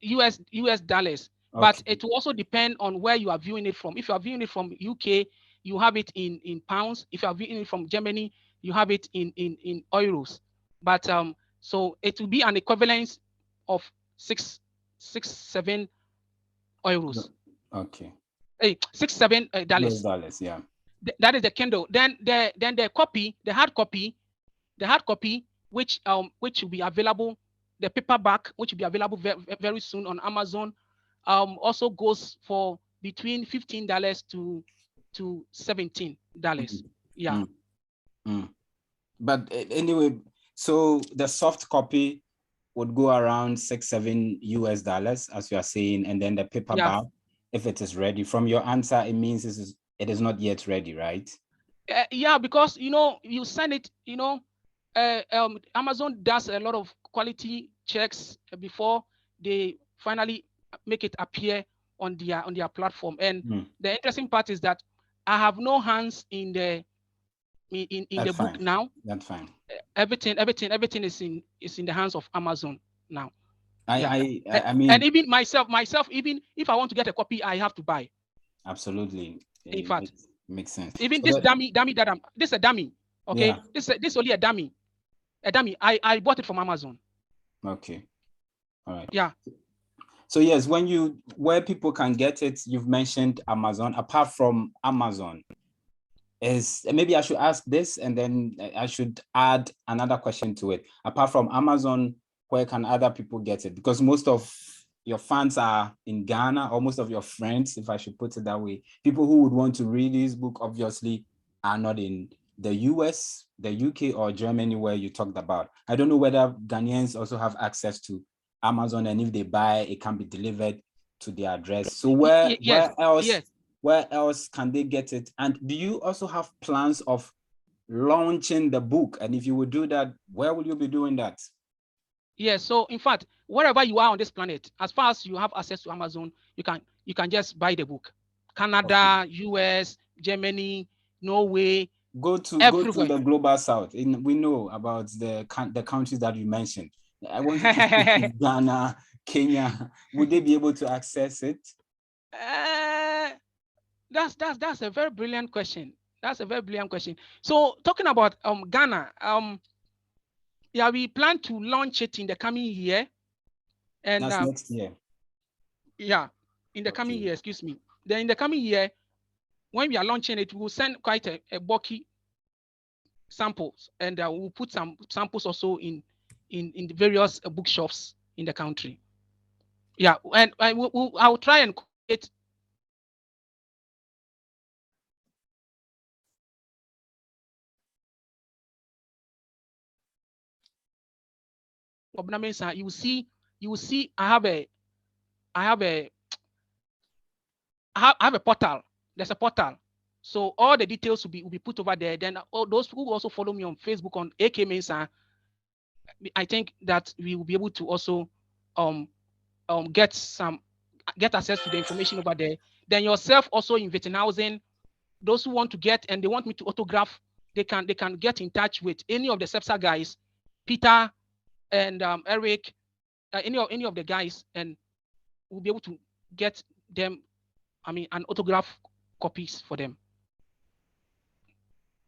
US dollars. Okay. But it will also depend on where you are viewing it from. If you are viewing it from UK, you have it in pounds. If you are viewing it from Germany, you have it in euros. But so it will be an equivalence of 6-7 euros. Okay. Hey, $6-7 dollars. Yeah. That is the Kindle. Then the copy, the hard copy, which will be available, the paperback, which will be available very soon on Amazon, also goes for between $15 to $17. Yeah. But anyway, so the soft copy would go around 6-7 US dollars, as you are saying, and then the paperback, if it is ready. From your answer, it means it is not yet ready, right? Yeah, because you know you send it, you know, Amazon does a lot of quality checks before they finally make it appear on their platform. And the interesting part is that I have no hands in the book now. That's fine. Everything is in the hands of Amazon now. I mean, and even myself, even if I want to get a copy, I have to buy. Absolutely. In fact, it makes sense. Even so this dummy that this is a dummy. Okay, yeah. This is only a dummy. I bought it from Amazon. Okay, all right. Yeah. So yes, where people can get it, you've mentioned Amazon. Apart from Amazon, maybe I should ask this and then I should add another question to it. Apart from Amazon, where can other people get it? Because most of your fans are in Ghana, or most of your friends, if I should put it that way. People who would want to read this book obviously are not in the US, the UK, or Germany, where you talked about. I don't know whether Ghanaians also have access to Amazon, and if they buy, it can be delivered to their address. So where else can they get it? And do you also have plans of launching the book? And if you would do that, where will you be doing that? Yeah, so in fact, wherever you are on this planet, as far as you have access to Amazon, you can just buy the book. Canada, US, Germany, Norway, Go to everywhere. the global south. We know about the countries that you mentioned. I want you to speak to Ghana, Kenya. Would they be able to access it? That's a very brilliant question. That's a very brilliant question. So talking about Ghana, yeah, we plan to launch it in the coming year. And that's next year. Yeah, in the coming year, excuse me. Then in the coming year, when we are launching it, we will send quite a bulky samples, and we'll put some samples also in the various bookshops in the country. Yeah, and I'll try and create you will see I have a portal. There's a portal. So all the details will be put over there. Then all those who also follow me on Facebook on AK Mensa, I think that we will be able to also get access to the information over there. Then yourself also in Wittenhausen, those who want to get and they want me to autograph, they can get in touch with any of the SEPSA guys, Peter and Eric, any of the guys, and we'll be able to get them, an autograph copies for them.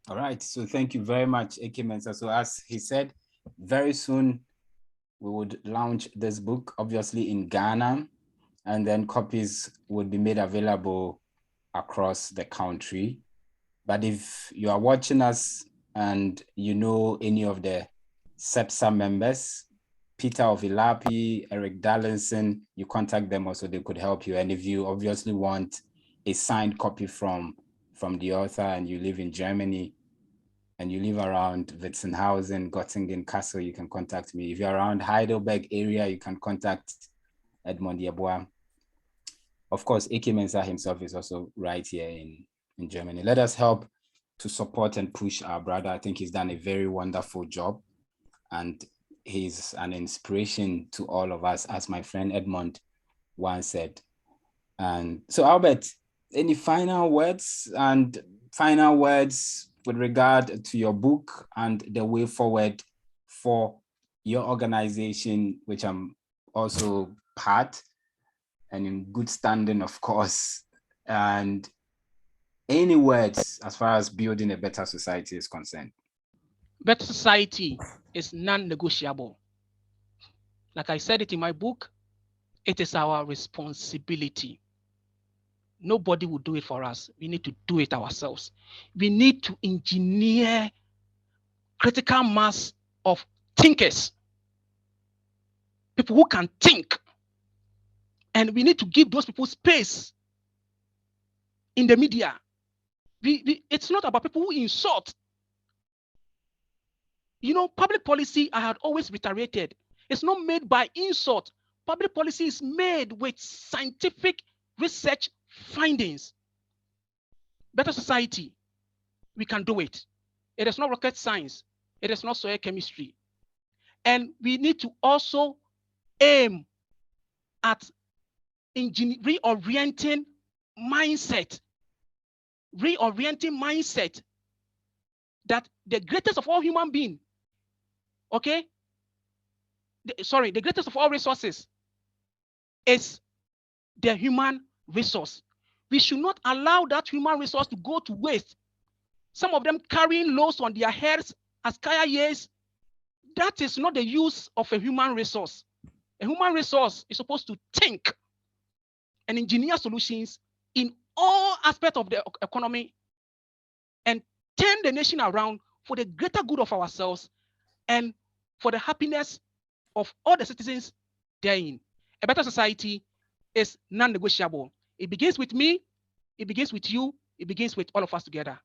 All right. So thank you very much, AK Mensa. So as he said, very soon we would launch this book, obviously in Ghana, and then copies would be made available across the country. But if you are watching us and you know any of the SEPSA members, Peter of Ilapi, Eric Darlinson, you contact them also, they could help you. And if you obviously want a signed copy from the author and you live in Germany and you live around Witzenhausen, Göttingen, Kassel, you can contact me. If you're around Heidelberg area, you can contact Edmond Yeboah. Of course, AK Mensa himself is also right here in Germany. Let us help to support and push our brother. I think he's done a very wonderful job and he's an inspiration to all of us, as my friend Edmond once said. And so Albert, any final words with regard to your book and the way forward for your organization, which I'm also part and in good standing, of course, and any words as far as building a better society is concerned? Better society is non-negotiable. Like I said it in my book, it is our responsibility. Nobody will do it for us. We need to do it ourselves. We need to engineer critical mass of thinkers, people who can think. And we need to give those people space in the media. It's not about people who insult. Public policy, I had always reiterated, it's not made by insult. Public policy is made with scientific research findings. Better society, we can do it. It is not rocket science. It is not soil chemistry. And we need to also aim at reorienting mindset that the greatest of all human beings, okay? The greatest of all resources is the human resource. We should not allow that human resource to go to waste. Some of them carrying loads on their heads as kaya years. That is not the use of a human resource. A human resource is supposed to think and engineer solutions in all aspects of the economy and turn the nation around for the greater good of ourselves and for the happiness of all the citizens therein. A better society is non-negotiable. It begins with me, it begins with you, it begins with all of us together.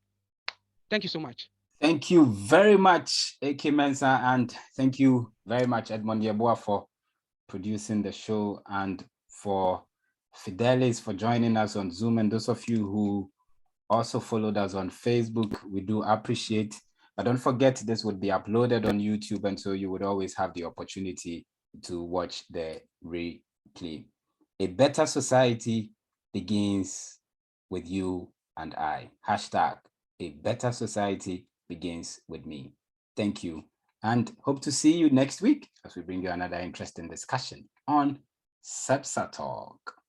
Thank you so much. Thank you very much, AK Mensa, and thank you very much, Edmond Yeboah, for producing the show, and for Fidelis for joining us on Zoom, and those of you who also followed us on Facebook, we do appreciate. But don't forget, this would be uploaded on YouTube, and so you would always have the opportunity to watch the replay. A better society begins with you and I. Hashtag a better society begins with me. Thank you, and hope to see you next week as we bring you another interesting discussion on SEPSA Talk.